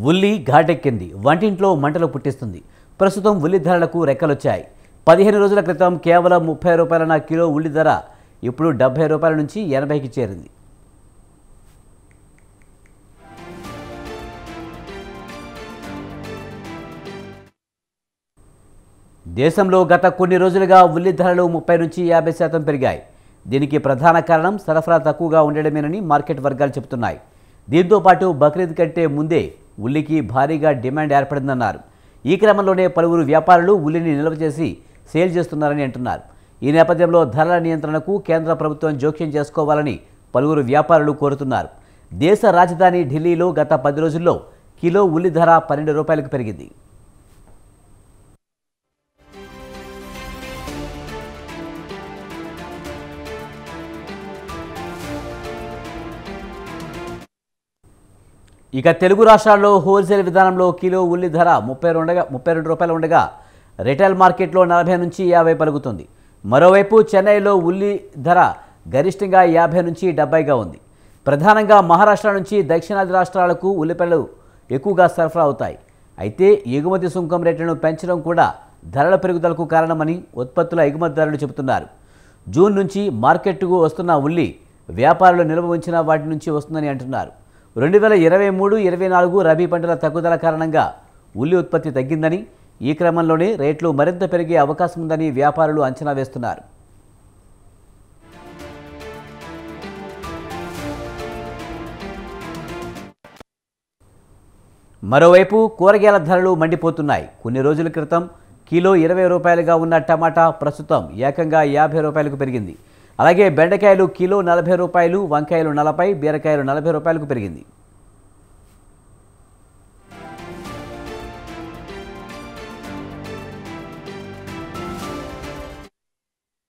ఉల్లి ఘాటెక్కింది, వంటింట్లో మంటలు పుట్టిస్తుంది. ప్రస్తుతం ఉల్లి ధరలకు రెక్కలొచ్చాయి. 15 రోజుల క్రితం కేవలం 30 రూపాయలన్న కిలో ఉల్లి ధర ఇప్పుడు 70 రూపాయల నుంచి 80కి చేరింది. దేశంలో గత కొన్ని రోజులుగా ఉల్లి ధరలు 30 నుంచి 50% పెరిగాయి. దీనికి ప్రధాన కారణం సరఫరా తక్కువగా ఉండడమేనని మార్కెట్ వర్గాలు చెబుతున్నాయి. దీంతో పాటు బక్రీద్ కంటే ముందే ఉల్లికి భారీగా డిమాండ్ ఏర్పడిందన్నారు. ఈ క్రమంలోనే పలువురు వ్యాపారులు ఉల్లిని నిల్వ చేసి సేల్ చేస్తున్నారని అంటున్నారు. ఈ నేపథ్యంలో ధరల నియంత్రణకు కేంద్ర ప్రభుత్వం జోక్యం చేసుకోవాలని పలువురు వ్యాపారులు కోరుతున్నారు. దేశ రాజధాని ఢిల్లీలో గత 10 రోజుల్లో కిలో ఉల్లి ధర 12 రూపాయలకు పెరిగింది. ఇక తెలుగు రాష్ట్రాల్లో హోల్సేల్ విధానంలో కిలో ఉల్లి ధర 32 రూపాయలు ఉండగా రిటైల్ మార్కెట్లో 40 నుంచి 50 పలుకుతుంది. మరోవైపు చెన్నైలో ఉల్లి ధర గరిష్టంగా 50 నుంచి 70గా ఉంది. ప్రధానంగా మహారాష్ట్ర నుంచి దక్షిణాది రాష్ట్రాలకు ఉల్లిపాయలు ఎక్కువగా సరఫరా అవుతాయి. అయితే ఎగుమతి సుంకం రేట్లను పెంచడం కూడా ధరల పెరుగుదలకు కారణమని ఉత్పత్తుల ఎగుమతిదారులు చెబుతున్నారు. జూన్ నుంచి మార్కెట్కు వస్తున్న ఉల్లి వ్యాపారులు నిల్వ ఉంచిన వాటి నుంచి వస్తుందని అంటున్నారు. 2023-24 రబీ పంటల తగ్గుదల కారణంగా ఉల్లి ఉత్పత్తి తగ్గిందని, ఈ క్రమంలోనే రేట్లు మరింత పెరిగే అవకాశం ఉందని వ్యాపారులు అంచనా వేస్తున్నారు. మరోవైపు కూరగాయల ధరలు మండిపోతున్నాయి. కొన్ని రోజుల క్రితం కిలో 20 రూపాయలుగా ఉన్న టమాటా ప్రస్తుతం ఏకంగా 50 రూపాయలకు పెరిగింది. అలాగే బెండకాయలు కిలో 40 రూపాయలు, వంకాయలు 40, బీరకాయలు 40 రూపాయలకు పెరిగింది.